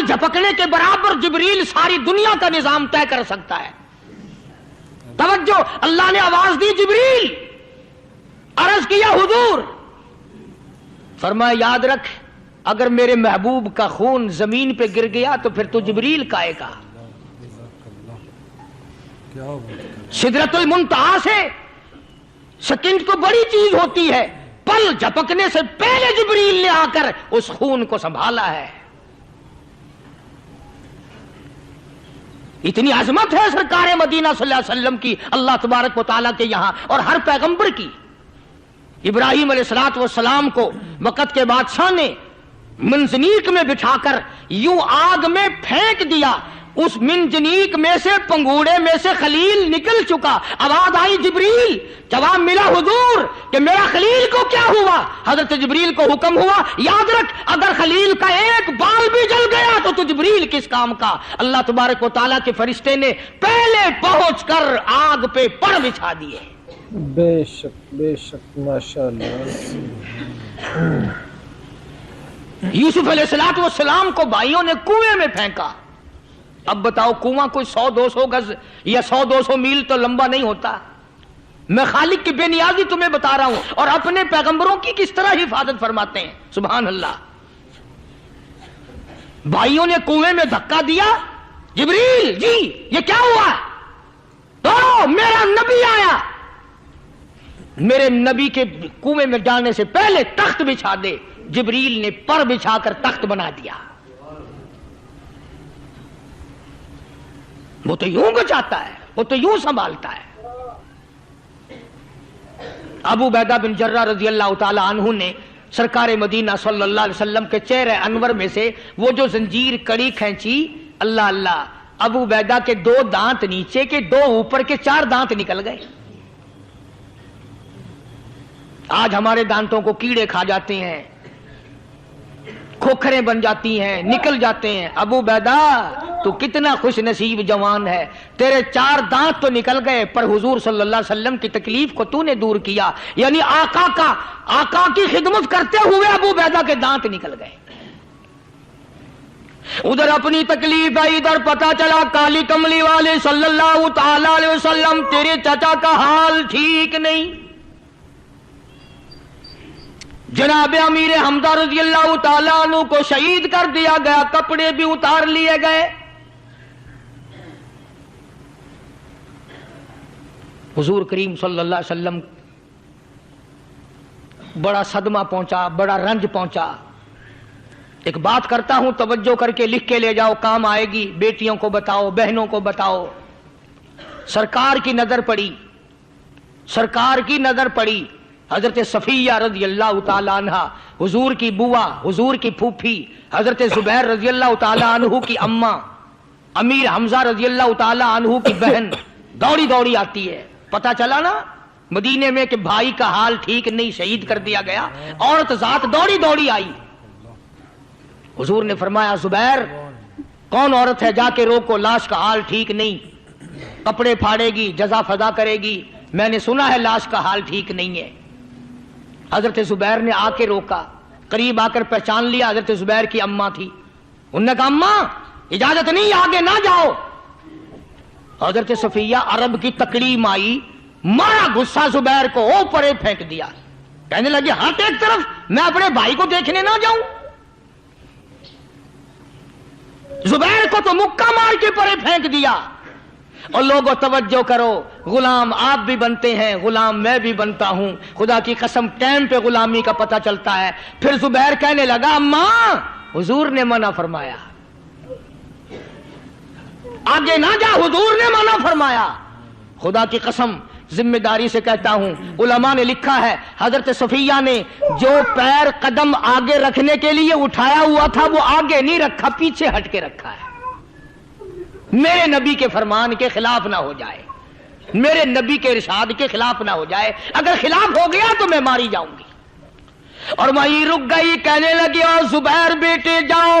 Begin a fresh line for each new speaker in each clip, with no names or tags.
پل جھپکنے کے برابر جبریل ساری دنیا کا نظام طے کر سکتا ہے. توجہ, اللہ نے آواز دی جبریل, عرض کیا حضور, فرمایا یاد رکھ اگر میرے محبوب کا خون زمین پہ گر گیا تو پھر تو جبریل کا آئے گا. سدرۃ المنتہا سے سیکنڈ تو بڑی چیز ہوتی ہے, پل جھپکنے سے پہلے جبریل نے آ کر اس خون کو سنبھالا ہے. اتنی عظمت ہے سرکار مدینہ صلی اللہ علیہ وسلم کی, اللہ تبارک و تعالیٰ کے یہاں اور ہر پیغمبر کی. ابراہیم علیہ السلام کو وقت کے بادشاہ نے منجنیق میں بٹھا کر یوں آگ میں پھینک دیا, اس منجنیق میں سے پنگوڑے میں سے خلیل نکل چکا. آواز آئی جبریل, جواب ملا حضور کہ میرا خلیل کو کیا ہوا؟ حضرت جبریل کو حکم ہوا یاد رکھ اگر خلیل کا ایک بال بھی جل گیا تو جبریل کس کام کا. اللہ تبارک و تعالیٰ کے فرشتے نے پہلے پہنچ کر آگ پہ پڑ بچھا دیے.
بے شک ماشاءاللہ.
یوسف علیہ السلام کو بھائیوں نے کنویں میں پھینکا. اب بتاؤ کنواں کوئی 100-200 گز یا 100-200 میل تو لمبا نہیں ہوتا. میں خالق کی بے نیازی تمہیں بتا رہا ہوں اور اپنے پیغمبروں کی کس طرح حفاظت فرماتے ہیں. سبحان اللہ. بھائیوں نے کنویں میں دھکا دیا, جبریل جی یہ کیا ہوا؟ تو میرا نبی آیا, میرے نبی کے کنویں میں ڈالنے سے پہلے تخت بچھا دے. جبریل نے پر بچھا کر تخت بنا دیا. وہ تو یوں بچاتا ہے, وہ تو یوں سنبھالتا ہے. ابو عبیدہ بن جرہ رضی اللہ تعالی عنہ نے سرکار مدینہ صلی اللہ علیہ وسلم کے چہرے انور میں سے وہ جو زنجیر کڑی کھینچی, اللہ اللہ, ابو عبیدہ کے 2 دانت نیچے کے, 2 اوپر کے, 4 دانت نکل گئے. آج ہمارے دانتوں کو کیڑے کھا جاتے ہیں, کھوکھریں بن جاتی ہیں, نکل جاتے ہیں. ابو عبیدہ تو کتنا خوش نصیب جوان ہے, تیرے 4 دانت تو نکل گئے پر حضور صلی اللہ علیہ وسلم کی تکلیف کو تو نے دور کیا. یعنی آقا کی خدمت کرتے ہوئے ابو عبیدہ کے دانت نکل گئے. ادھر اپنی تکلیف ہے, ادھر پتا چلا کالی کملی والے صلی اللہ تعالی علیہ وسلم تیرے چچا کا حال ٹھیک نہیں. جناب امیر حمزہ رضی اللہ تعالیٰ عنہ کو شہید کر دیا گیا, کپڑے بھی اتار لیے گئے. حضور کریم صلی اللہ علیہ وسلم بڑا صدمہ پہنچا, بڑا رنج پہنچا. ایک بات کرتا ہوں توجہ کر کے لکھ کے لے جاؤ, کام آئے گی. بیٹیوں کو بتاؤ, بہنوں کو بتاؤ. سرکار کی نظر پڑی, سرکار کی نظر پڑی حضرت صفیہ رضی اللہ تعالی عنہ, حضور کی بوا, حضور کی پھوپھی, حضرت زبیر رضی اللہ تعالی عنہ کی اماں, امیر حمزہ رضی اللہ تعالی عنہ کی بہن دوڑی دوڑی آتی ہے. پتا چلا نا مدینے میں کہ بھائی کا حال ٹھیک نہیں, شہید کر دیا گیا. عورت ذات دوڑی دوڑی آئی. حضور نے فرمایا زبیر کون عورت ہے, جا کے روکو, لاش کا حال ٹھیک نہیں, کپڑے پھاڑے گی, جزا فضا کرے گی. میں نے سنا ہے لاش کا حال ٹھیک نہیں ہے. حضرت زبیر نے آ کے روکا, قریب آ کر پہچان لیا حضرت زبیر کی اماں تھی. انہوں نے کہا اماں اجازت نہیں, آگے نہ جاؤ. حضرت صفیہ عرب کی تکڑیم آئی, مارا غصہ زبیر کو, اوپر پھینک دیا. کہنے لگی ہٹ ایک طرف, میں اپنے بھائی کو دیکھنے نہ جاؤں. زبیر کو تو مکہ مار کے پرے پھینک دیا. اور لوگوں توجہ کرو, غلام آپ بھی بنتے ہیں, غلام میں بھی بنتا ہوں. خدا کی قسم ٹائم پہ غلامی کا پتہ چلتا ہے. پھر زبیر کہنے لگا اماں حضور نے منع فرمایا, آگے نہ جا, حضور نے منع فرمایا. خدا کی قسم ذمہ داری سے کہتا ہوں, علماء نے لکھا ہے حضرت صفیہ نے جو پیر قدم آگے رکھنے کے لیے اٹھایا ہوا تھا وہ آگے نہیں رکھا, پیچھے ہٹ کے رکھا ہے. میرے نبی کے فرمان کے خلاف نہ ہو جائے, میرے نبی کے ارشاد کے خلاف نہ ہو جائے. اگر خلاف ہو گیا تو میں ماری جاؤں گی. اور وہیں رک گئی, کہنے لگی اور زبیر بیٹے جاؤ,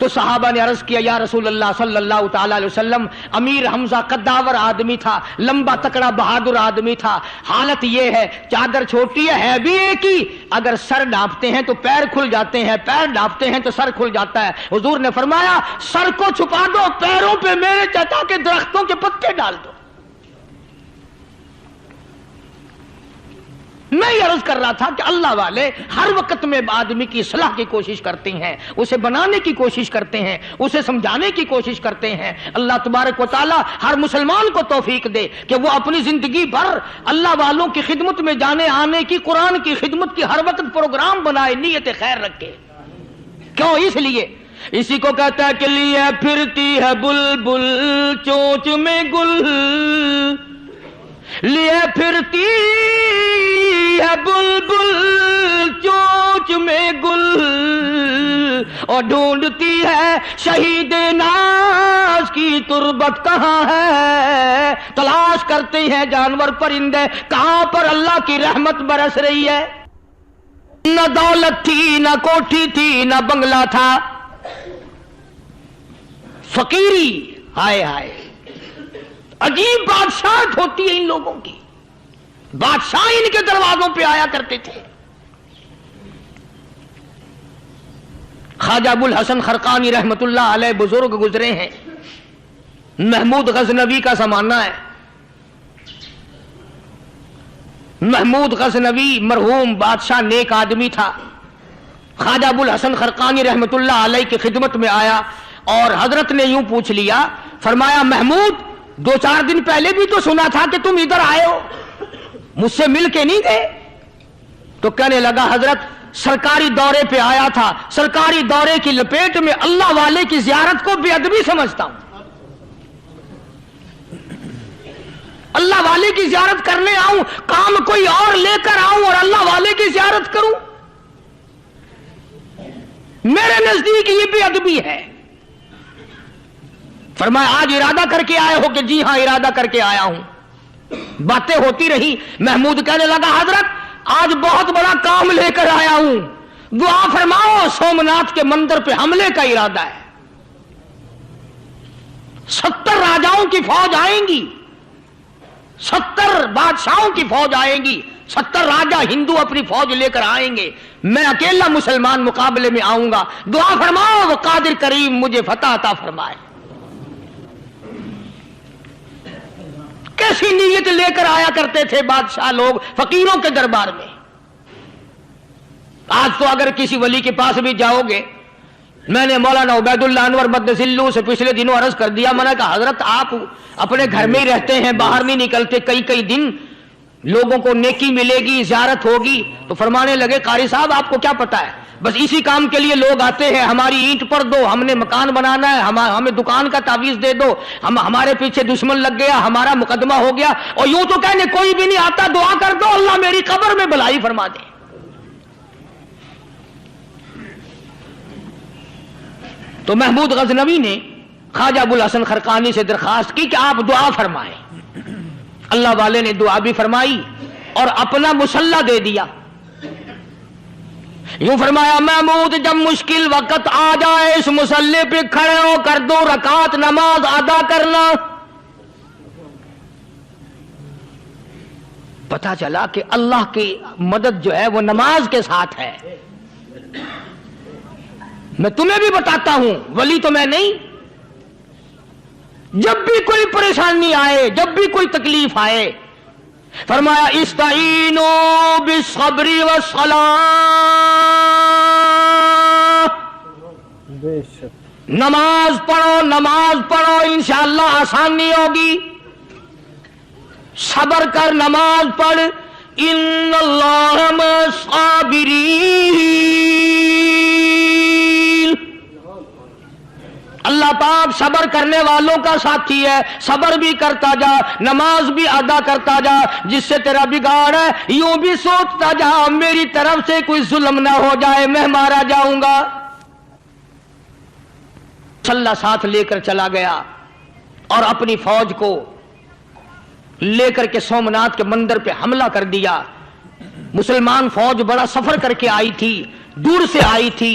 تو صحابہ نے عرض کیا یا رسول اللہ صلی اللہ تعالی علیہ وسلم، امیر حمزہ قداور آدمی تھا، لمبا تکڑا بہادر آدمی تھا، حالت یہ ہے چادر چھوٹی ہے بھی ایک ہی، اگر سر ڈھانپتے ہیں تو پیر کھل جاتے ہیں، پیر ڈھانپتے ہیں تو سر کھل جاتا ہے۔ حضور نے فرمایا سر کو چھپا دو، پیروں پہ میرے چچا کے درختوں کے پتے ڈال دو۔ میں یہ عرض کر رہا تھا کہ اللہ والے ہر وقت میں آدمی کی اصلاح کی کوشش کرتے ہیں، اسے بنانے کی کوشش کرتے ہیں، اسے سمجھانے کی کوشش کرتے ہیں۔ اللہ تبارک و تعالی ہر مسلمان کو توفیق دے کہ وہ اپنی زندگی بھر اللہ والوں کی خدمت میں جانے آنے کی، قرآن کی خدمت کی ہر وقت پروگرام بنائے، نیت خیر رکھے۔ کیوں؟ اس لیے اسی کو کہتا ہے کہ لیے پھرتی ہے بلبل چونچ میں گل، لیے پھرتی ہے بلبل چونچ میں گل، اور ڈھونڈتی ہے شہید ناز کی تربت کہاں ہے، تلاش کرتے ہیں جانور پرندے کہاں پر اللہ کی رحمت برس رہی ہے۔ نہ دولت تھی، نہ کوٹھی تھی، نہ بنگلہ تھا، فقیری، ہائے ہائے عجیب بادشاہت ہوتی ہے ان لوگوں کی، بادشاہ ان کے دروازوں پہ آیا کرتے تھے۔ خواجہ ابو الحسن خرقانی رحمت اللہ علیہ بزرگ گزرے ہیں، محمود غزنوی کا زمانہ ہے۔ محمود غزنوی مرحوم بادشاہ نیک آدمی تھا۔ خواجہ ابو الحسن خرقانی رحمت اللہ علیہ کی خدمت میں آیا اور حضرت نے یوں پوچھ لیا، فرمایا محمود 2-4 دن پہلے بھی تو سنا تھا کہ تم ادھر آئے ہو، مجھ سے مل کے نہیں گئے؟ تو کہنے لگا حضرت سرکاری دورے پہ آیا تھا، سرکاری دورے کی لپیٹ میں اللہ والے کی زیارت کو بے ادبی سمجھتا ہوں، اللہ والے کی زیارت کرنے آؤں، کام کوئی اور لے کر آؤں اور اللہ والے کی زیارت کروں، میرے نزدیک یہ بے ادبی ہے۔ فرمایا آج ارادہ کر کے آئے ہو؟ کہ جی ہاں ارادہ کر کے آیا ہوں۔ باتیں ہوتی رہی، محمود کہنے لگا حضرت آج بہت بڑا کام لے کر آیا ہوں، دعا فرماؤ، سومناتھ کے مندر پہ حملے کا ارادہ ہے، 70 راجاؤں کی فوج آئیں گی، 70 بادشاہوں کی فوج آئیں گی، 70 راجا ہندو اپنی فوج لے کر آئیں گے، میں اکیلا مسلمان مقابلے میں آؤں گا، دعا فرماؤ وہ قادر کریم مجھے فتح عطا فرمائے۔ کیسی نیت لے کر آیا کرتے تھے بادشاہ لوگ فقیروں کے دربار میں۔ آج تو اگر کسی ولی کے پاس بھی جاؤ گے، میں نے مولانا عبید اللہ انور مدثلو سے پچھلے دنوں عرض کر دیا، میں نے کہا حضرت آپ اپنے گھر میں ہی رہتے ہیں، باہر نہیں نکلتے، کئی دن لوگوں کو نیکی ملے گی، زیارت ہوگی، تو فرمانے لگے قاری صاحب آپ کو کیا پتا ہے، بس اسی کام کے لیے لوگ آتے ہیں، ہماری اینٹ پر دو، ہم نے مکان بنانا ہے، ہمیں دکان کا تعویذ دے دو، ہمارے پیچھے دشمن لگ گیا، ہمارا مقدمہ ہو گیا، اور یوں تو کہنے کوئی بھی نہیں آتا، دعا کر دو اللہ میری قبر میں بھلائی فرما دے۔ تو محمود غزنوی نے خواجہ ابو الحسن خرقانی سے درخواست کی کہ آپ دعا فرمائیں۔ اللہ والے نے دعا بھی فرمائی اور اپنا مسلح دے دیا۔ یوں فرمایا محمود جب مشکل وقت آ جائے اس مسلح پہ کھڑے ہو کر 2 رکعت نماز ادا کرنا۔ پتا چلا کہ اللہ کی مدد جو ہے وہ نماز کے ساتھ ہے۔ میں تمہیں بھی بتاتا ہوں، ولی تو میں نہیں، جب بھی کوئی پریشانی آئے، جب بھی کوئی تکلیف آئے، فرمایا استعینوا بالصبر والصلاۃ، نماز پڑھو انشاءاللہ آسانی ہوگی، صبر کر، نماز پڑھ، ان اللہ مع الصابرین، اللہ پاک صبر کرنے والوں کا ساتھی ہے، صبر بھی کرتا جا، نماز بھی ادا کرتا جا، جس سے تیرا بگاڑ ہے یوں بھی سوچتا جا میری طرف سے کوئی ظلم نہ ہو جائے، میں مارا جاؤں گا۔ صلی ساتھ لے کر چلا گیا اور اپنی فوج کو لے کر کے سومناتھ کے مندر پہ حملہ کر دیا۔ مسلمان فوج بڑا سفر کر کے آئی تھی، دور سے آئی تھی،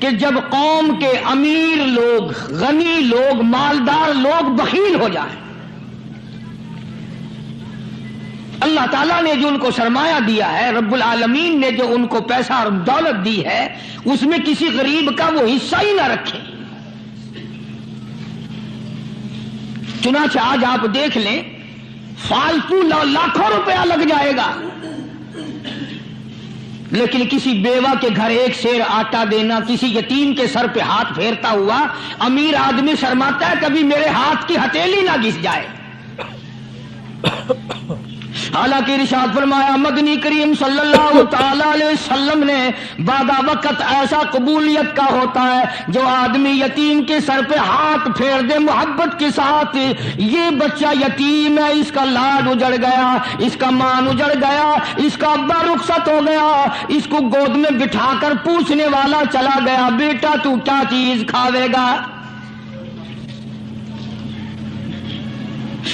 کہ جب قوم کے امیر لوگ، غنی لوگ، مالدار لوگ بخیل ہو جائیں، اللہ تعالیٰ نے جو ان کو سرمایہ دیا ہے، رب العالمین نے جو ان کو پیسہ اور دولت دی ہے، اس میں کسی غریب کا وہ حصہ ہی نہ رکھیں۔ چنانچہ آج آپ دیکھ لیں، فالتو لاکھوں روپیہ لگ جائے گا، لیکن کسی بیوہ کے گھر ایک سیر آٹا دینا، کسی یتیم کے سر پہ ہاتھ پھیرتا ہوا امیر آدمی شرماتا ہے کبھی میرے ہاتھ کی ہتھیلی نہ گھس جائے۔ حالانکہ ارشاد فرمایا مدنی کریم صلی اللہ تعالی علیہ وسلم نے بعد وقت ایسا قبولیت کا ہوتا ہے جو آدمی یتیم کے سر پہ ہاتھ پھیر دے محبت کے ساتھ، یہ بچہ یتیم ہے، اس کا لاڈ اجڑ گیا، اس کا مان اجڑ گیا، اس کا ابا رخصت ہو گیا، اس کو گود میں بٹھا کر پوچھنے والا چلا گیا، بیٹا تو کیا چیز کھاوے گا؟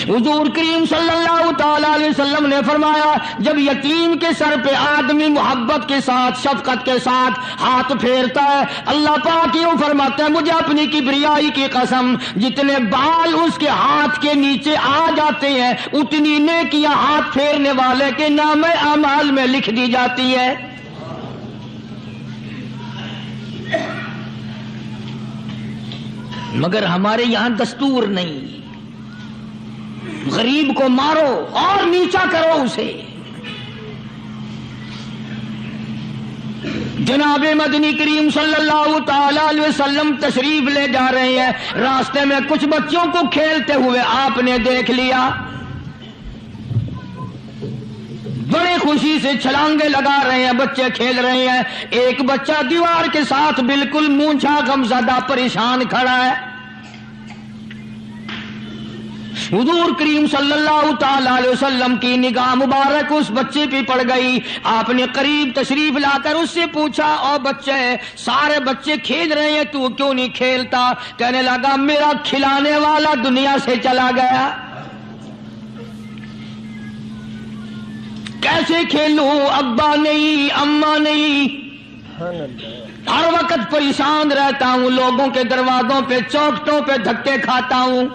حضور کریم صلی اللہ تعالی علیہ وسلم نے فرمایا جب یتیم کے سر پہ آدمی محبت کے ساتھ، شفقت کے ساتھ ہاتھ پھیرتا ہے، اللہ پاک یوں فرماتا ہے مجھے اپنی کبریائی کی قسم جتنے بال اس کے ہاتھ کے نیچے آ جاتے ہیں اتنی نیکیاں ہاتھ پھیرنے والے کے نام اعمال میں لکھ دی جاتی ہے۔ مگر ہمارے یہاں دستور نہیں، غریب کو مارو اور نیچا کرو اسے۔ جناب مدنی کریم صلی اللہ تعالی علیہ وسلم تشریف لے جا رہے ہیں، راستے میں کچھ بچوں کو کھیلتے ہوئے آپ نے دیکھ لیا، بڑے خوشی سے چھلانگے لگا رہے ہیں، بچے کھیل رہے ہیں، ایک بچہ دیوار کے ساتھ بالکل مونچھا غمزدہ پریشان کھڑا ہے۔ حضور کریم صلی اللہ تعالی علیہ وسلم کی نگاہ مبارک اس بچے پہ پڑ گئی، آپ نے قریب تشریف لا کر اس سے پوچھا او بچے، سارے بچے کھیل رہے ہیں تو کیوں نہیں کھیلتا؟ کہنے لگا میرا کھلانے والا دنیا سے چلا گیا، کیسے کھیلوں؟ ابا نہیں، اماں نہیں، ہر وقت پریشان رہتا ہوں، لوگوں کے دروازوں پہ چوکھٹوں پہ دھکے کھاتا ہوں۔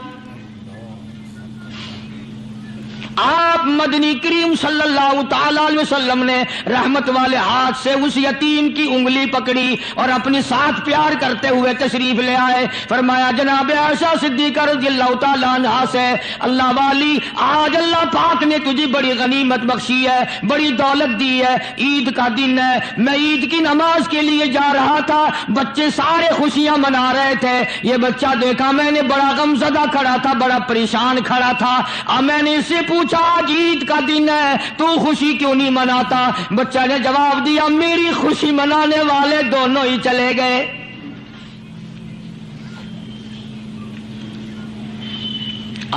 آپ مدنی کریم صلی اللہ تعالی علیہ وسلم نے رحمت والے ہاتھ سے اس یتیم کی انگلی پکڑی اور اپنی ساتھ پیار کرتے ہوئے تشریف لے آئے، فرمایا جناب عائشہ صدیقہ رضی اللہ تعالی عنہا سے اللہ والی آج اللہ پاک نے تجھے بڑی غنیمت بخشی ہے، بڑی دولت دی ہے، عید کا دن ہے، میں عید کی نماز کے لیے جا رہا تھا، بچے سارے خوشیاں منا رہے تھے، یہ بچہ دیکھا میں نے بڑا غمزدہ کھڑا تھا، بڑا پریشان کھڑا تھا، اب میں نے اس سے پوچھا آج عید کا دن ہے تو خوشی کیوں نہیں مناتا؟ بچہ نے جواب دیا میری خوشی منانے والے دونوں ہی چلے گئے۔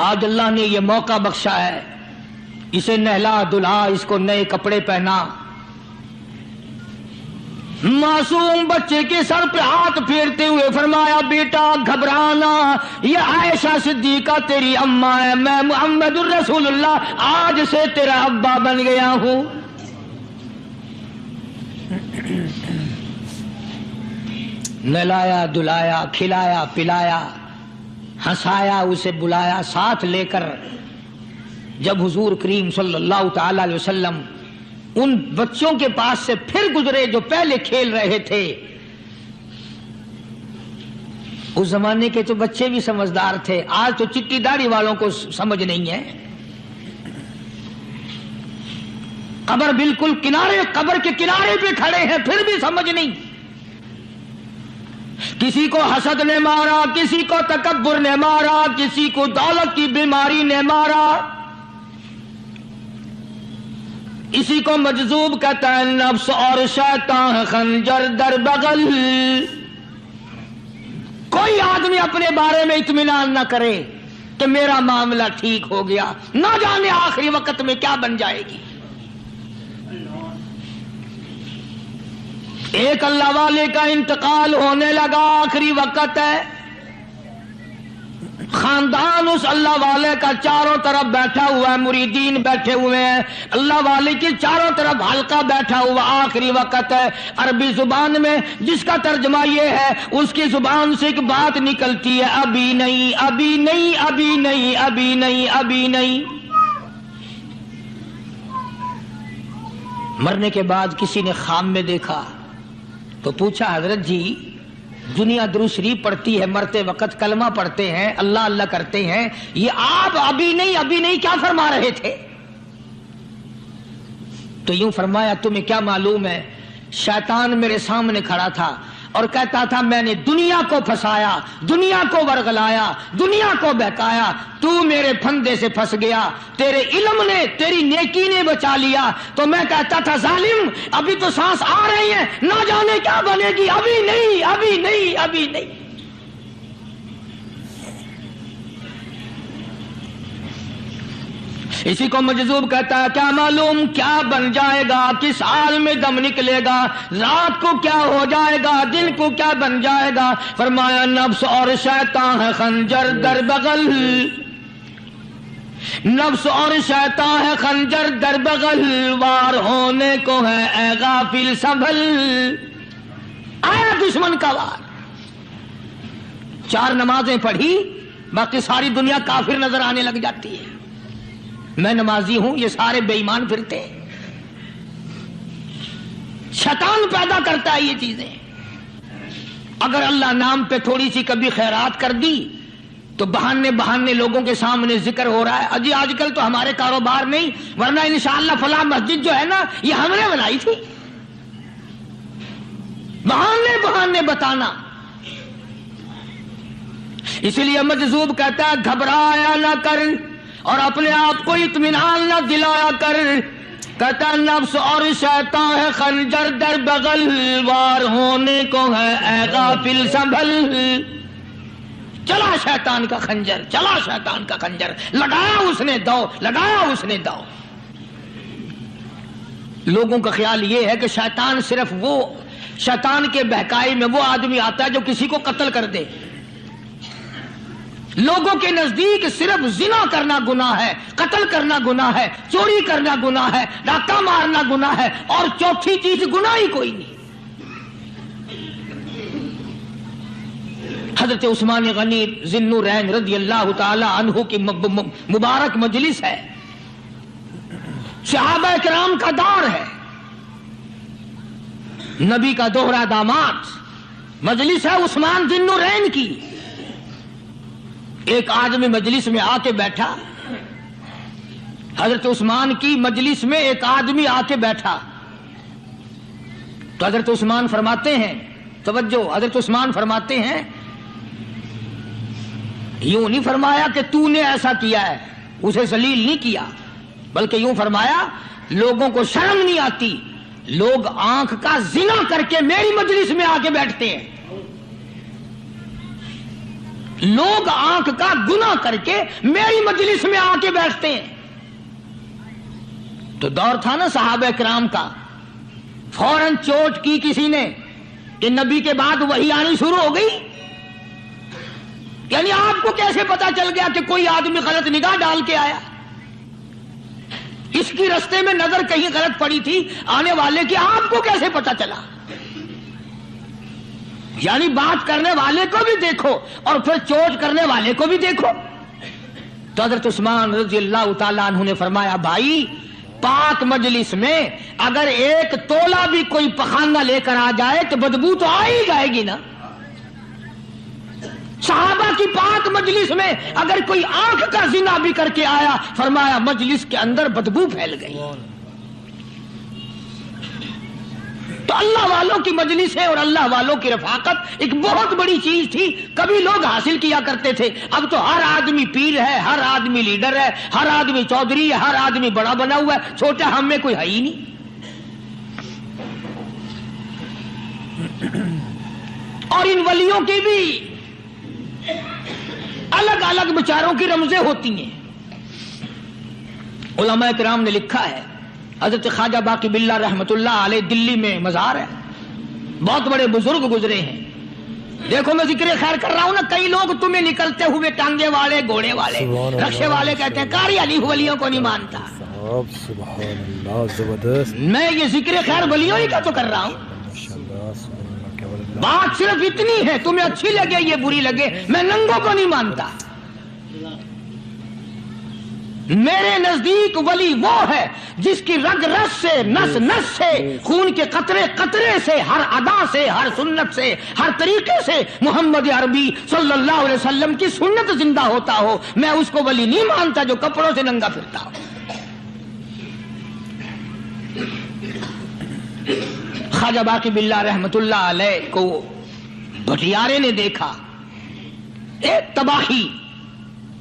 آج اللہ نے یہ موقع بخشا ہے، اسے نہلا دھلا، اس کو نئے کپڑے پہنا، معصوم بچے کے سر پہ ہاتھ پھیرتے ہوئے فرمایا بیٹا گھبرانا، یہ عائشہ صدیقہ تیری اماں ہے، میں محمد الرسول اللہ آج سے تیرا ابا بن گیا ہوں۔ نہلایا دلایا، کھلایا پلایا، ہنسایا، اسے بلایا ساتھ لے کر، جب حضور کریم صلی اللہ تعالی علیہ وسلم ان بچوں کے پاس سے پھر گزرے جو پہلے کھیل رہے تھے، اس زمانے کے تو بچے بھی سمجھدار تھے، آج تو چٹی داڑھی والوں کو سمجھ نہیں ہے، قبر بالکل کنارے، قبر کے کنارے پہ کھڑے ہیں پھر بھی سمجھ نہیں، کسی کو حسد نے مارا، کسی کو تکبر نے مارا، کسی کو دولت کی بیماری نے مارا، اسی کو مجذوب کہتا ہے، نفس اور شیطان خنجر در بغل۔ کوئی آدمی اپنے بارے میں اطمینان نہ کرے کہ میرا معاملہ ٹھیک ہو گیا، نہ جانے آخری وقت میں کیا بن جائے گی۔ ایک اللہ والے کا انتقال ہونے لگا، آخری وقت ہے، خاندان اس اللہ والے کا چاروں طرف بیٹھا ہوا ہے، مریدین بیٹھے ہوئے ہیں، اللہ والے کی چاروں طرف حلقہ بیٹھا ہوا، آخری وقت ہے۔ عربی زبان میں جس کا ترجمہ یہ ہے، اس کی زبان سے ایک بات نکلتی ہے، ابھی نہیں، ابھی نہیں، ابھی نہیں، ابھی نہیں، ابھی نہیں۔ مرنے کے بعد کسی نے خواب میں دیکھا تو پوچھا، حضرت جی دنیا درود شریف پڑھتی ہے، مرتے وقت کلمہ پڑھتے ہیں، اللہ اللہ کرتے ہیں، یہ آپ ابھی نہیں ابھی نہیں کیا فرما رہے تھے؟ تو یوں فرمایا، تمہیں کیا معلوم ہے، شیطان میرے سامنے کھڑا تھا اور کہتا تھا میں نے دنیا کو پھنسایا، دنیا کو ورغلایا، دنیا کو بہکایا، تو میرے پھندے سے پھنس گیا، تیرے علم نے، تیری نیکی نے بچا لیا۔ تو میں کہتا تھا ظالم ابھی تو سانس آ رہی ہے، نہ جانے کیا بنے گی، ابھی نہیں، ابھی نہیں، ابھی نہیں۔ اسی کو مجذوب کہتا ہے، کیا معلوم کیا بن جائے گا، کس حال میں دم نکلے گا، رات کو کیا ہو جائے گا، دن کو کیا بن جائے گا؟ فرمایا نفس اور شیطان ہے خنجر در بغل، نفس اور شیطان ہے خنجر در بغل، وار ہونے کو ہے اے غافل سنبھل۔ آیا دشمن کا وار، 4 نمازیں پڑھی، باقی ساری دنیا کافر نظر آنے لگ جاتی ہے۔ میں نمازی ہوں، یہ سارے بے ایمان پھرتے ہیں۔ شیطان پیدا کرتا ہے یہ چیزیں۔ اگر اللہ نام پہ تھوڑی سی کبھی خیرات کر دی تو بہانے بہانے لوگوں کے سامنے ذکر ہو رہا ہے، اجی آج کل تو ہمارے کاروبار نہیں، ورنہ انشاءاللہ فلاں مسجد جو ہے نا یہ ہم نے بنائی تھی۔ بہانے بہانے بتانا۔ اسی لیے مجذوب کہتا ہے گھبرایا نہ کر اور اپنے آپ کو اطمینان نہ دلایا کر، کہتا نفس اور شیطان ہے خنجر در بغل، وار ہونے کو ہے اے غافل سنبھل۔ چلا شیطان کا خنجر، چلا شیطان کا خنجر، لگایا اس نے دو، لگایا اس نے دو۔ لوگوں کا خیال یہ ہے کہ شیطان صرف وہ، شیطان کے بہکائی میں وہ آدمی آتا ہے جو کسی کو قتل کر دے۔ لوگوں کے نزدیک صرف زنا کرنا گناہ ہے، قتل کرنا گناہ ہے، چوری کرنا گناہ ہے، ڈاکہ مارنا گناہ ہے، اور چوتھی چیز گناہ ہی کوئی نہیں۔ حضرت عثمان غنی ذی النورین رضی اللہ تعالی عنہ کی مبارک مجلس ہے، صحابہ کرام کا دور ہے، نبی کا دوہرا داماد، مجلس ہے عثمان ذی النورین کی۔ ایک آدمی مجلس میں آ کے بیٹھا، حضرت عثمان کی مجلس میں ایک آدمی آ کے بیٹھا تو حضرت عثمان فرماتے ہیں، توجہ، حضرت عثمان فرماتے ہیں، یوں نہیں فرمایا کہ تو نے ایسا کیا ہے، اسے ذلیل نہیں کیا، بلکہ یوں فرمایا لوگوں کو شرم نہیں آتی، لوگ آنکھ کا زنا کر کے میری مجلس میں آ کے بیٹھتے ہیں، لوگ آنکھ کا گناہ کر کے میری مجلس میں آ کے بیٹھتے ہیں۔ تو دور تھا نا صحابہ کرام کا، فوراً چوٹ کی کسی نے کہ نبی کے بعد وحی آنی شروع ہو گئی۔ یعنی آپ کو کیسے پتا چل گیا کہ کوئی آدمی غلط نگاہ ڈال کے آیا؟ اس کی رستے میں نظر کہیں غلط پڑی تھی آنے والے کی، آپ کو کیسے پتا چلا؟ یعنی بات کرنے والے کو بھی دیکھو اور پھر چوٹ کرنے والے کو بھی دیکھو۔ تو حضرت عثمان رضی اللہ تعالیٰ عنہ نے فرمایا، بھائی پاک مجلس میں اگر ایک تولا بھی کوئی پخانہ لے کر آ جائے تو بدبو تو آ ہی جائے گی نا۔ صحابہ کی پاک مجلس میں اگر کوئی آنکھ کا زنا بھی کر کے آیا، فرمایا مجلس کے اندر بدبو پھیل گئی۔ تو اللہ والوں کی مجلسیں اور اللہ والوں کی رفاقت ایک بہت بڑی چیز تھی، کبھی لوگ حاصل کیا کرتے تھے۔ اب تو ہر آدمی پیر ہے، ہر آدمی لیڈر ہے، ہر آدمی چودھری ہے، ہر آدمی بڑا بنا ہوا ہے، چھوٹا ہم میں کوئی ہے ہی نہیں۔ اور ان ولیوں کی بھی الگ الگ بچاروں کی رمزیں ہوتی ہیں۔ علماء کرام نے لکھا ہے، حضرت خواجہ باقی باللہ رحمت اللہ علیہ دلی میں مزار ہے، بہت بڑے بزرگ گزرے ہیں، دیکھو میں ذکر خیر کر رہا ہوں نا، کئی لوگ تمہیں نکلتے ہوئے ٹانگے والے، گھوڑے والے، رکشے والے کہتے ہیں قاری علی ولیوں کو نہیں مانتا.
سبحان اللہ، زبردست.
میں یہ ذکر خیر ولیوں ہی کا تو کر رہا ہوں. بات صرف اتنی ہے، تمہیں اچھی لگے یہ بری لگے، میں ننگوں کو نہیں مانتا. میرے نزدیک ولی وہ ہے جس کی رگ رس سے، نس نس سے، خون کے قطرے قطرے سے، ہر ادا سے، ہر سنت سے، ہر طریقے سے محمد عربی صلی اللہ علیہ وسلم کی سنت زندہ ہوتا ہو. میں اس کو ولی نہیں مانتا جو کپڑوں سے ننگا پھرتا ہو. خواجہ باقی باللہ رحمت اللہ علیہ کو بھٹیارے نے دیکھا، ایک تباہی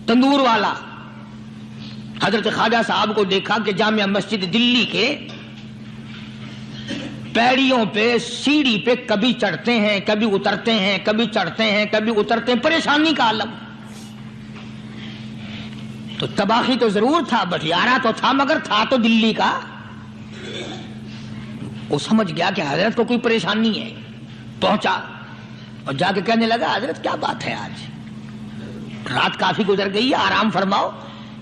تندور والا. حضرت خواجہ صاحب کو دیکھا کہ جامع مسجد دلی کے پیڑیوں پہ، سیڑھی پہ کبھی چڑھتے ہیں کبھی اترتے ہیں، کبھی چڑھتے ہیں کبھی اترتے ہیں، پریشانی کا عالم. تو تباہی تو ضرور تھا، بھٹیارا تو تھا، مگر تھا تو دلی کا. وہ سمجھ گیا کہ حضرت کو کوئی پریشانی ہے. پہنچا اور جا کے کہنے لگا حضرت کیا بات ہے، آج رات کافی گزر گئی ہے، آرام فرماؤ،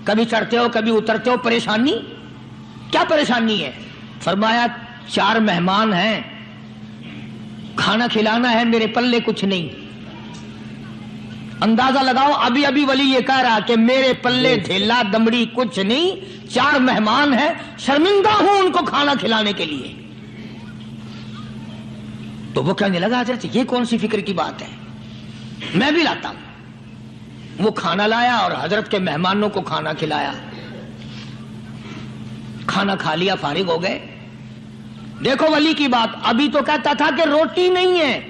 کبھی چڑھتے ہو کبھی اترتے ہو، پریشانی کیا پریشانی ہے؟ فرمایا 4 مہمان ہیں، کھانا کھلانا ہے، میرے پلے کچھ نہیں. اندازہ لگاؤ، ابھی ابھی ولی یہ کہہ رہا کہ میرے پلے ڈھیلا دمڑی کچھ نہیں، 4 مہمان ہیں، شرمندہ ہوں ان کو کھانا کھلانے کے لیے. تو وہ کہنے لگا حضرت یہ کون سی فکر کی بات ہے، میں بھی لاتا ہوں. وہ کھانا لایا اور حضرت کے مہمانوں کو کھانا کھلایا. کھانا کھا لیا، فارغ ہو گئے. دیکھو ولی کی بات، ابھی تو کہتا تھا کہ روٹی نہیں ہے،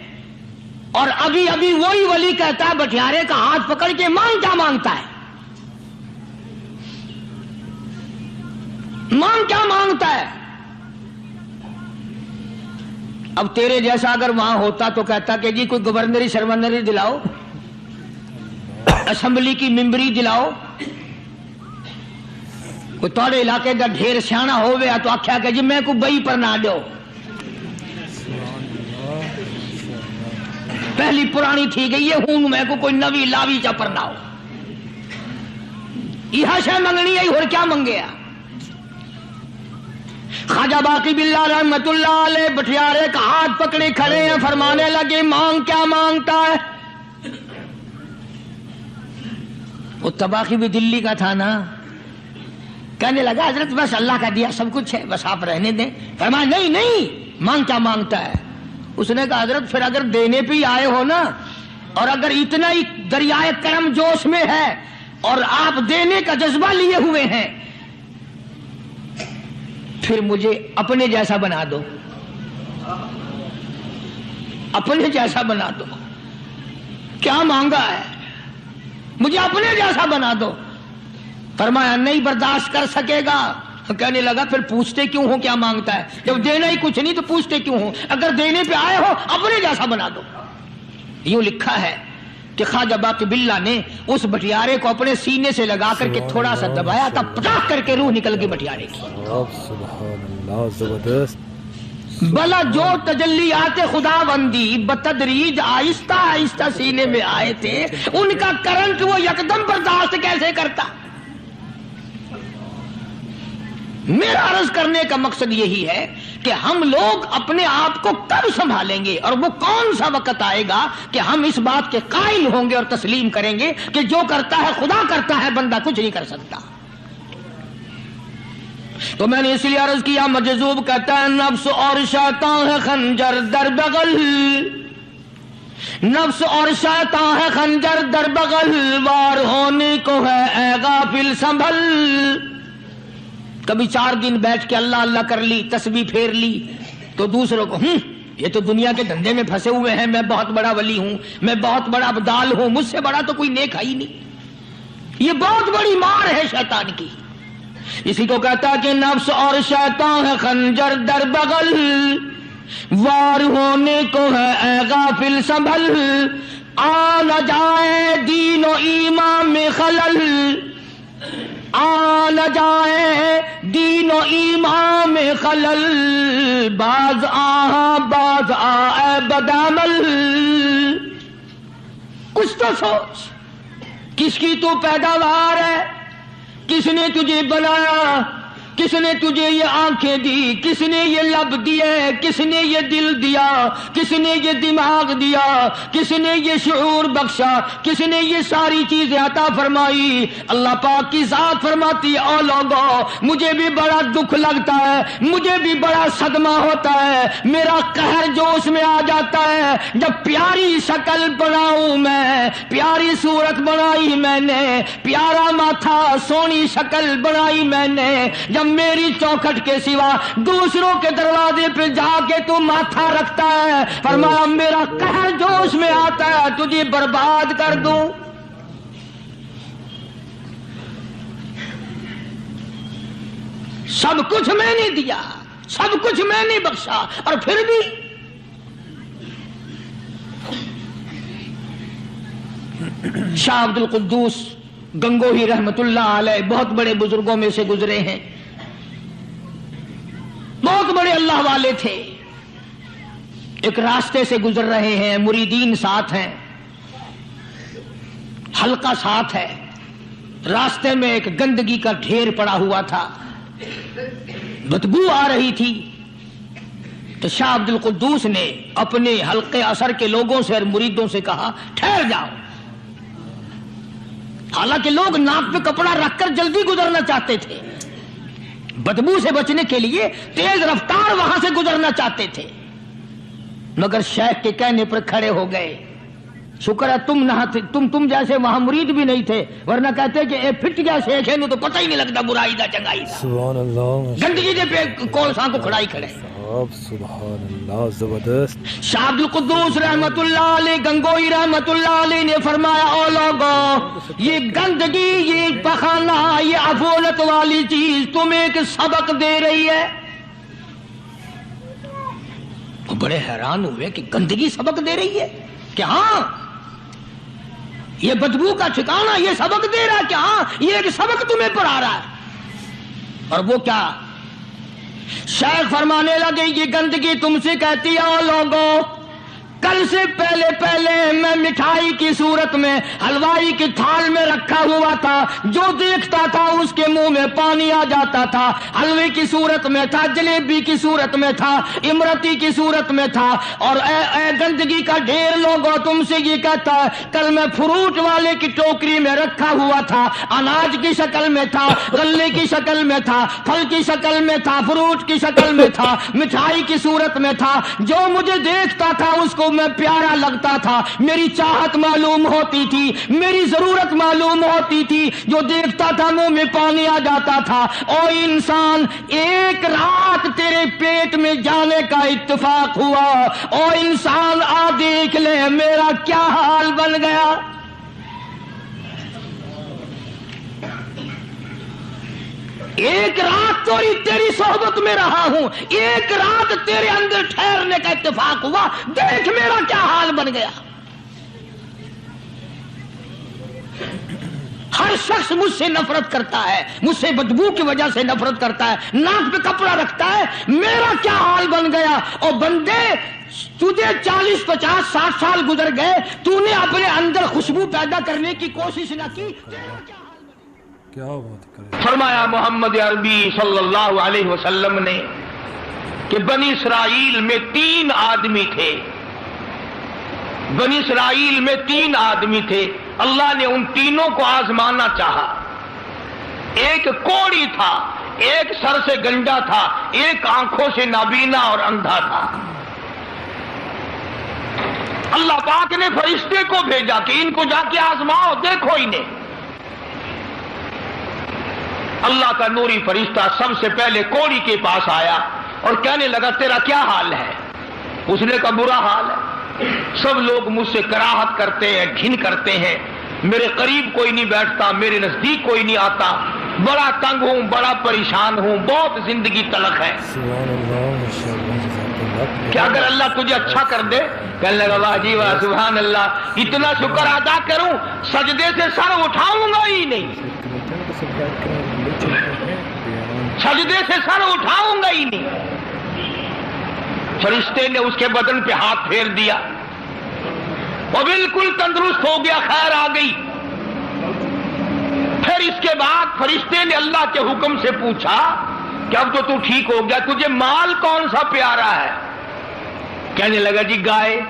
اور ابھی ابھی وہی ولی کہتا ہے بٹیارے کا ہاتھ پکڑ کے مانگ کیا مانگتا ہے، مانگ کیا مانگتا ہے. اب تیرے جیسا اگر وہاں ہوتا تو کہتا کہ جی کوئی گورنری سرمنری دلاؤ، اسمبلی کی ممبری دلاؤ. کوئی توڑے علاقے کا ڈھیر سیاح ہوئے تو آخیا کہ جی میں کو بئی پر نہ دو. پہلی پرانی تھی گئی ہے ہوں میں کو کوئی نوی لاوی چا پر نہ ہو. یہ شے منگنی ہے اور کیا منگیا. خواجہ باقی باللہ رحمت اللہ علیہ بٹیارے کا ہاتھ پکڑے کھڑے ہیں، فرمانے لگے مانگ کیا مانگتا ہے. وہ تباہی بھی دلی کا تھا نا. کہنے لگا حضرت بس اللہ کا دیا سب کچھ ہے، بس آپ رہنے دیں. فرمایا نہیں نہیں، مانگ کیا مانگتا ہے. اس نے کہا حضرت پھر اگر دینے پہ ہی آئے ہو نا، اور اگر اتنا ہی دریائے کرم جوش میں ہے اور آپ دینے کا جذبہ لیے ہوئے ہیں، پھر مجھے اپنے جیسا بنا دو، اپنے جیسا بنا دو. کیا مانگا ہے، مجھے اپنے جیسا بنا دو. فرمایا نہیں برداشت کر سکے گا. کہنے لگا پھر پوچھتے کیوں ہو کیا مانگتا ہے، جب دینا ہی کچھ نہیں تو پوچھتے کیوں ہو، اگر دینے پہ آئے ہو اپنے جیسا بنا دو. یوں لکھا ہے کہ خواجہ باقی باللہ نے اس بٹیارے کو اپنے سینے سے لگا کر کے تھوڑا سا دبایا تھا، پٹاخ کر کے روح نکل گئی بٹیارے کی.
سبحان اللہ، زبردست.
بلا جو تجلیات خدا بندی بتدریج آہستہ آہستہ سینے میں آئے تھے، ان کا کرنٹ وہ یکدم برداشت کیسے کرتا. میرا عرض کرنے کا مقصد یہی ہے کہ ہم لوگ اپنے آپ کو کب سنبھالیں گے، اور وہ کون سا وقت آئے گا کہ ہم اس بات کے قائل ہوں گے اور تسلیم کریں گے کہ جو کرتا ہے خدا کرتا ہے، بندہ کچھ نہیں کر سکتا. تو میں نے اس لیے عرض کیا، مجذوب کہتا ہے نفس اور شیطان ہے خنجر در بغل، نفس اور شیطان ہے خنجر در بغل، وار ہونے کو ہے اے غافل سنبھل. کبھی 4 دن بیٹھ کے اللہ اللہ کر لی، تسبیح پھیر لی، تو دوسروں کو یہ تو دنیا کے دھندے میں پھنسے ہوئے ہیں، میں بہت بڑا ولی ہوں، میں بہت بڑا ابدال ہوں، مجھ سے بڑا تو کوئی نیک ہے ہی نہیں. یہ بہت بڑی مار ہے شیطان کی. اسی کو کہتا کہ نفس اور شیطان ہے خنجر در بغل، وار ہونے کو ہے اے غافل سنبھل، آ نہ جائے دین و ایمان میں خلل، آ نہ جائے دین و ایمان میں خلل، باز آ اے بدعمل. کچھ تو سوچ، کس کی تو پیداوار ہے، کس نے تجھے بنایا، کس نے تجھے یہ آنکھیں دی، کس نے یہ لب دیے، کس نے یہ دل دیا، کس نے یہ دماغ دیا، کس نے یہ شعور بخشا، کس نے یہ ساری چیزیں عطا فرمائی؟ اللہ پاک کی ذات فرماتی ہے او لوگوں مجھے بھی بڑا دکھ لگتا ہے، مجھے بھی بڑا صدمہ ہوتا ہے، میرا قہر جوش میں آ جاتا ہے جب پیاری شکل بناؤں میں، پیاری صورت بنائی میں نے، پیارا ماتھا سونی شکل بنائی میں نے، جب میری چوکھٹ کے سوا دوسروں کے دروازے پہ جا کے تو ماتھا رکھتا ہے، فرمایا میرا قہر جوش میں آتا ہے تجھے برباد کر دوں۔ سب کچھ میں نے دیا، سب کچھ میں نے بخشا، اور پھر بھی شاہ عبد القدوس گنگوہی رحمت اللہ علیہ بہت بڑے بزرگوں میں سے گزرے ہیں، بہت بڑے اللہ والے تھے۔ ایک راستے سے گزر رہے ہیں، مریدین ساتھ ہیں، حلقہ ساتھ ہے، راستے میں ایک گندگی کا ڈھیر پڑا ہوا تھا، بدبو آ رہی تھی، تو شاہ عبد القدوس نے اپنے حلقے اثر کے لوگوں سے اور مریدوں سے کہا ٹھہر جاؤ۔ حالانکہ لوگ ناک پہ کپڑا رکھ کر جلدی گزرنا چاہتے تھے، بدبو سے بچنے کے لیے تیز رفتار وہاں سے گزرنا چاہتے تھے، مگر شیخ کے کہنے پر کھڑے ہو گئے۔ شکر ہے تم نہ تھے، تم جیسے وہاں مرید بھی نہیں تھے، ورنہ کہتے کہ اے پھٹ گیا شیخ ہے نو تو پتہ ہی نہیں لگتا برائی دا چنگائی دا،
سبحان اللہ،
گندگی دے پہ کون سا کو کھڑائی کھڑے۔
سبحان اللہ، زبردست۔
شاہ عبد القدوس رحمت اللہ علیہ گنگوئی رحمت اللہ علیہ نے فرمایا او لوگوں یہ گندگی، یہ پخانہ، یہ عفولت والی چیز تمہیں ایک سبق دے رہی ہے۔ وہ بڑے حیران ہوئے کہ گندگی سبق دے رہی ہے کہ ہاں یہ بدبو کا ٹھکانہ یہ سبق دے رہا ہے کہ ہاں یہ ایک سبق تمہیں پڑھا رہا ہے۔ اور وہ کیا؟ شیخ فرمانے لگے یہ گندگی تم سے کہتی ہے او لوگوں کل سے پہلے میں مٹھائی کی صورت میں حلوائی کی تھال میں رکھا ہوا تھا، جو دیکھتا تھا اس کے منہ میں پانی آ جاتا تھا، حلوے کی صورت میں تھا، جلیبی کی صورت میں تھا، امرتی کی صورت میں تھا، اور اے گندگی کا ڈھیر لوگوں تم سے یہ کہتا ہے کل میں فروٹ والے کی ٹوکری میں رکھا ہوا تھا، اناج کی شکل میں تھا، غلے کی شکل میں تھا، پھل کی شکل میں تھا، فروٹ کی شکل میں تھا، مٹھائی کی صورت میں تھا، جو مجھے دیکھتا تھا اس کو میں پیارا لگتا تھا، میری چاہت معلوم ہوتی تھی، میری ضرورت معلوم ہوتی تھی، جو دیکھتا تھا منہ میں پانی آ جاتا تھا۔ او انسان ایک رات تیرے پیٹ میں جانے کا اتفاق ہوا، او انسان آ دیکھ لے میرا کیا حال بن گیا۔ ایک رات تیری صحبت میں رہا ہوں، ایک رات تیرے اندر ٹھہرنے کا اتفاق ہوا، دیکھ میرا کیا حال بن گیا۔ ہر شخص مجھ سے نفرت کرتا ہے، مجھ سے بدبو کی وجہ سے نفرت کرتا ہے، ناک پہ کپڑا رکھتا ہے، میرا کیا حال بن گیا۔ اور بندے تجھے 40 50 60 سال گزر گئے، تو نے اپنے اندر خوشبو پیدا کرنے کی کوشش نہ کی،
کیا بات کرے۔
فرمایا محمد عربی صلی اللہ علیہ وسلم نے کہ بنی اسرائیل میں 3 آدمی تھے، بنی اسرائیل میں 3 آدمی تھے، اللہ نے ان تینوں کو آزمانا چاہا۔ ایک کوڑی تھا، ایک سر سے گنجا تھا، ایک آنکھوں سے نابینا اور اندھا تھا۔ اللہ پاک نے فرشتے کو بھیجا کہ ان کو جا کے آزماؤ، دیکھو انہیں۔ اللہ کا نوری فرشتہ سب سے پہلے کوڑی کے پاس آیا اور کہنے لگا تیرا کیا حال ہے؟ اس نے کہا برا حال ہے، سب لوگ مجھ سے کراہت کرتے ہیں، گھن کرتے ہیں، میرے قریب کوئی نہیں بیٹھتا، میرے نزدیک کوئی نہیں آتا، بڑا تنگ ہوں، بڑا پریشان ہوں، بہت زندگی تلخ ہے۔ کیا اگر اللہ تجھے اچھا کر دے؟ کہنے لگا واہ جی واہ سبحان اللہ، اتنا شکر ادا کروں سجدے سے سر اٹھاؤں گا ہی نہیں، سجدے سے سر اٹھاؤں گا ہی نہیں۔ فرشتے نے اس کے بدن پہ ہاتھ پھیر دیا وہ بالکل تندرست ہو گیا، خیر آ گئی۔ پھر اس کے بعد فرشتے نے اللہ کے حکم سے پوچھا کہ اب تو ٹھیک ہو گیا، تجھے مال کون سا پیارا ہے؟ کہنے لگا جی گائے۔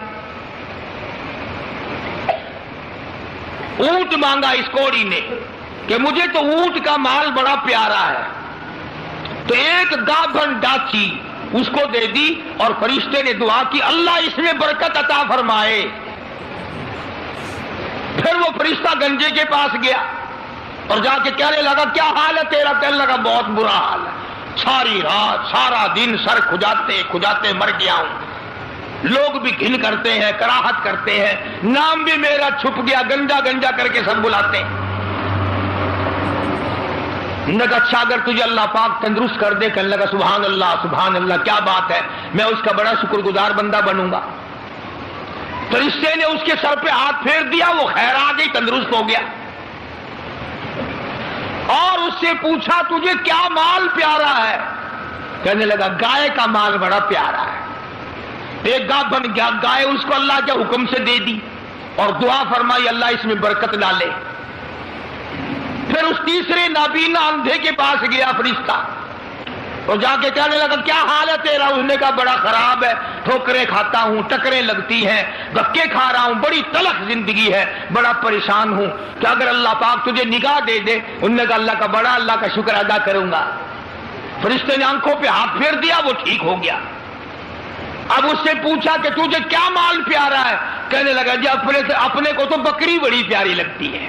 اونٹ مانگا اس کوڑی نے کہ مجھے تو اونٹ کا مال بڑا پیارا ہے، تو ایک گابھن ڈاچی اس کو دے دی، اور فرشتے نے دعا کی اللہ اس میں برکت عطا فرمائے۔ پھر وہ فرشتہ گنجے کے پاس گیا اور جا کے کہنے لگا کیا حال ہے تیرا؟ کہنے لگا بہت برا حال ہے، ساری رات سارا دن سر کھجاتے کھجاتے مر گیا ہوں، لوگ بھی گھن کرتے ہیں، کراہت کرتے ہیں، نام بھی میرا چھپ گیا، گنجا گنجا کر کے سب بلاتے ہیں۔ اچھا اگر تجھے اللہ پاک تندرست کر دے، کہنے لگا سبحان اللہ کیا بات ہے، میں اس کا بڑا شکر گزار بندہ بنوں گا۔ فرشتے نے اس کے سر پہ ہاتھ پھیر دیا، وہ خیر آ گئی، تندرست ہو گیا، اور اس سے پوچھا تجھے کیا مال پیارا ہے؟ کہنے لگا گائے کا مال بڑا پیارا ہے۔ ایک گاہ بن گیا گائے، اس کو اللہ کے حکم سے دے دی اور دعا فرمائی اللہ اس میں برکت ڈالے۔ پھر اس تیسرے نابینا اندھے کے پاس گیا فرشتہ اور جا کے کہنے لگا کیا حال ہے تیرا؟ اس نے کہا بڑا خراب ہے، ٹھوکریں کھاتا ہوں، ٹکریں لگتی ہیں، دھکے کھا رہا ہوں، بڑی تلخ زندگی ہے، بڑا پریشان ہوں، کہ اگر اللہ پاک تجھے نگاہ دے دے۔ انہوں نے کہا اللہ کا شکر ادا کروں گا۔ فرشتے نے آنکھوں پہ ہاتھ پھیر دیا، وہ ٹھیک ہو گیا۔ اب اس سے پوچھا کہ تجھے کیا مال پیارا ہے؟ کہنے لگا جی اپنے کو تو بکری بڑی پیاری لگتی ہے۔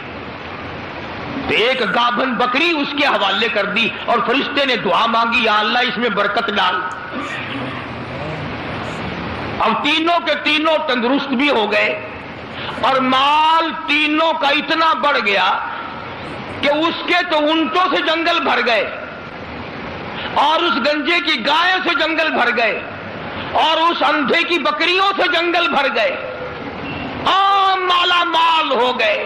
تو ایک گابھن بکری اس کے حوالے کر دی اور فرشتے نے دعا مانگی یا اللہ اس میں برکت ڈال۔ اب تینوں کے تینوں تندرست بھی ہو گئے اور مال تینوں کا اتنا بڑھ گیا کہ اس کے تو اونٹوں سے جنگل بھر گئے اور اس گنجے کی گائے سے جنگل بھر گئے اور اس اندھے کی بکریوں سے جنگل بھر گئے، اور مالا مال ہو گئے۔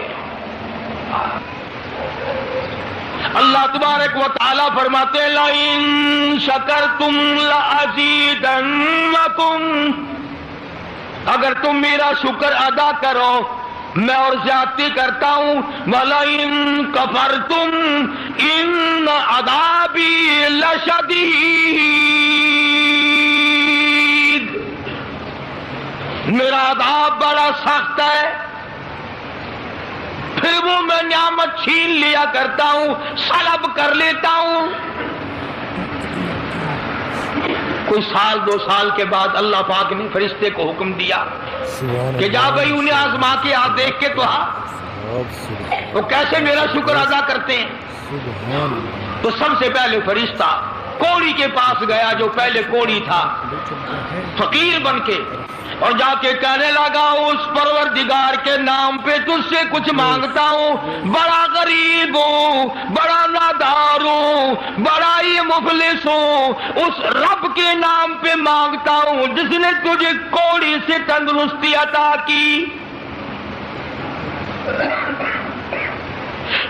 اللہ تبارک و تعالیٰ فرماتے ہیں لَئِن شَكَرْتُمْ لَأَزِيدَنَّكُمْ، اگر تم میرا شکر ادا کرو میں اور زیادتی کرتا ہوں، وَلَئِن كَفَرْتُمْ إِنَّ عَذَابِي لَشَدِيدٌ، میرا عذاب بڑا سخت ہے۔ پھر وہ میں نعمت چھین لیا کرتا ہوں، سلب کر لیتا ہوں۔ کوئی سال دو سال کے بعد اللہ پاک نے فرشتے کو حکم دیا کہ جا بھائی انہیں آزما کے آپ دیکھ کے تو وہ کیسے میرا شکر ادا کرتے ہیں۔ تو سب سے پہلے فرشتہ کوڑی کے پاس گیا جو پہلے کوڑی تھا، فقیر بن کے، اور جا کے کہنے لگا اس پروردگار کے نام پہ تجھ سے کچھ مانگتا ہوں، بڑا غریب ہوں، بڑا نادار ہوں، بڑا ہی مفلس ہوں، اس رب کے نام پہ مانگتا ہوں جس نے تجھے کوڑی سے تندرستی عطا کی۔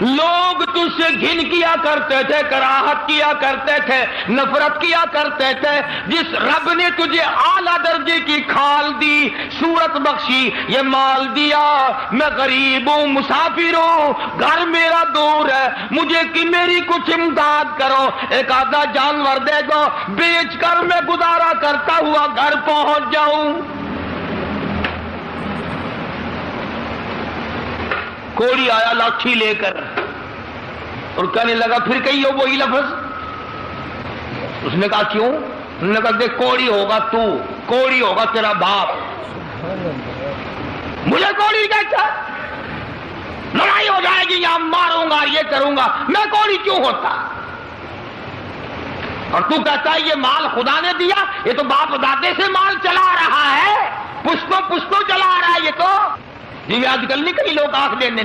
لوگ تجھ سے گھن کیا کرتے تھے، کراہت کیا کرتے تھے، نفرت کیا کرتے تھے، جس رب نے تجھے اعلیٰ درجے کی کھال دی، صورت بخشی، یہ مال دیا، میں غریب ہوں، مسافر ہوں، گھر میرا دور ہے، مجھے کہ میری کچھ امداد کرو، ایک آدھا جانور دے دو، بیچ کر میں گزارا کرتا ہوا گھر پہنچ جاؤں۔ کوڑی آیا لاٹھی لے کر اور کہنے لگا پھر کہیے وہی لفظ۔ اس نے کہا کیوں؟ انہوں نے کہا دیکھ کوڑی ہوگا تو، کوڑی ہوگا تیرا باپ، مجھے کوڑی کہتا، لڑائی ہو جائے گی یہاں ماروں گا یہ کروں گا، میں کوڑی کیوں ہوتا؟ اور تو کہتا ہے یہ مال خدا نے دیا، یہ تو باپ دادے سے مال چلا رہا ہے، پشتوں چلا رہا ہے یہ تو۔ جی آج کل نہیں کئی لوگ آنکھ دینے،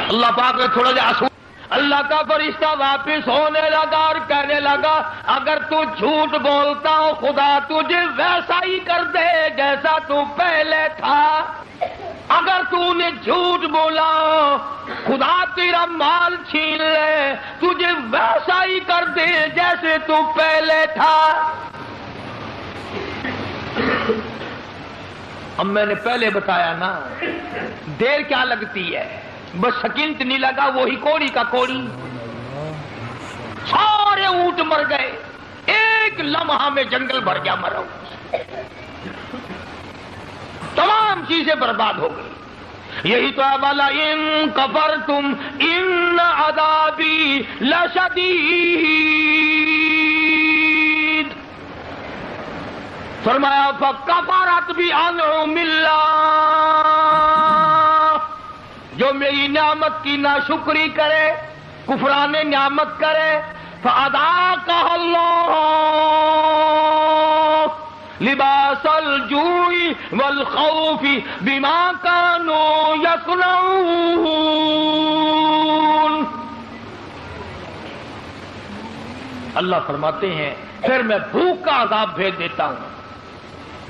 اللہ پاک نے تھوڑا جا اصول۔ اللہ کا فرشتہ واپس ہونے لگا اور کہنے لگا اگر تو جھوٹ بولتا ہو خدا تجھے ویسا ہی کر دے جیسا تو پہلے تھا۔ اگر تو نے جھوٹ بولا خدا تیرا مال چھین لے، تجھے ویسا ہی کر دے جیسے تو پہلے تھا۔ اب میں نے پہلے بتایا نا، دیر کیا لگتی ہے، بس سکنت نہیں لگا، وہی کوڑی کا کوڑی، سارے اونٹ مر گئے، ایک لمحہ میں جنگل بھر گیا مرا، تمام چیزیں برباد ہو گئی۔ یہی تو ہے والا ان کفرتم ان عذابی لشدید، فرمایا فکفرت بانعم اللہ، جو میری نعمت کی ناشکری کرے، کفران نعمت کرے، فاذاقها اللہ لباس الجوع والخوف بما كانوا يصنعون۔ اللہ فرماتے ہیں پھر میں بھوک کا عذاب بھیج دیتا ہوں،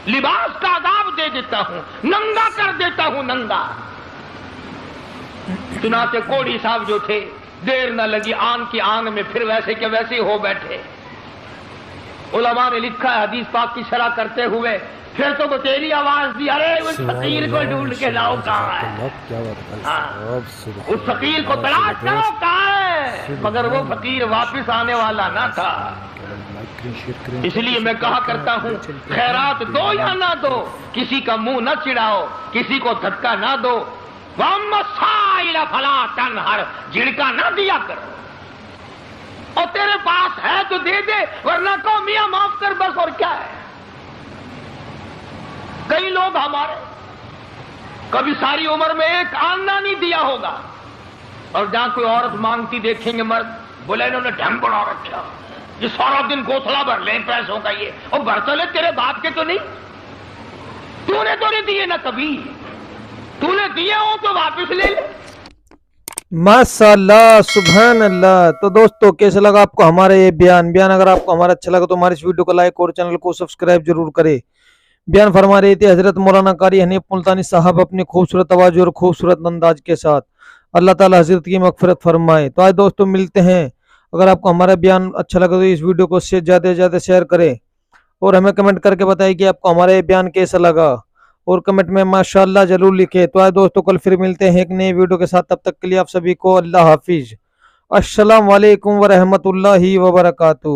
لباس کا عذاب دے دیتا ہوں، ننگا کر دیتا ہوں، ننگا۔ چنانچہ کوڑی صاحب جو تھے، دیر نہ لگی آن کی آن میں پھر ویسے کے ویسے ہو بیٹھے۔ علماء نے لکھا ہے حدیث پاک کی شرح کرتے ہوئے، پھر تو وہ تیری آواز دی، ارے اس فقیر کو ڈھونڈ کے لاؤ کہاں ہے، اس فقیر کو تلاش کرو کہاں ہے، مگر وہ فقیر واپس آنے والا نہ تھا۔ اس لیے میں کہا کرتا ہوں خیرات دو یا نہ دو، کسی کا منہ نہ چڑھاؤ، کسی کو دھکا نہ دو، وَأَمَّا السَّائِلَ فَلَا تَنْهَرْ، جھڑکا نہ دیا کرو، اور تیرے پاس ہے تو دے دے، ورنہ کہو میاں معاف کر بس، اور کیا ہے۔ کئی لوگ ہمارے کبھی ساری عمر میں ایک آنا نہیں دیا ہوگا، اور جہاں کوئی عورت مانگتی دیکھیں گے مرد، بولے انہوں نے ڈھنگ بڑھا رکھا، یہ سارا دن گوتھلا بھر لیں پیسوں کا، یہ اور برتن لے تیرے باپ کے تو نہیں، تو نے تو نہیں دیے نا کبھی، تو نے دیے ہو تو واپس لے لے۔
ماشاء اللہ، سبحان اللہ۔ تو دوستو کیسا لگا آپ کو ہمارا یہ بیان اگر آپ کو ہمارا اچھا لگا تو ہماری اس ویڈیو کو لائک اور چینل کو سبسکرائب ضرور کرے۔ بیان فرما رہے تھے حضرت مولانا قاری حنیف ملتانی صاحب اپنی خوبصورت آواز اور خوبصورت انداز کے ساتھ۔ اللہ تعالی حضرت کی مغفرت فرمائے۔ تو آج دوستو ملتے ہیں، اگر آپ کو ہمارا بیان اچھا لگا تو اس ویڈیو کو زیادہ سے زیادہ شیئر کریں، اور ہمیں کمنٹ کر کے بتائیں کہ آپ کو ہمارا یہ بیان کیسا لگا، اور کمنٹ میں ماشاءاللہ ضرور لکھے۔ تو آج دوستو کل پھر ملتے ہیں ایک نئی ویڈیو کے ساتھ، تب تک کے لیے آپ سبھی کو اللہ حافظ، السلام علیکم ورحمۃ اللہ وبرکاتہ۔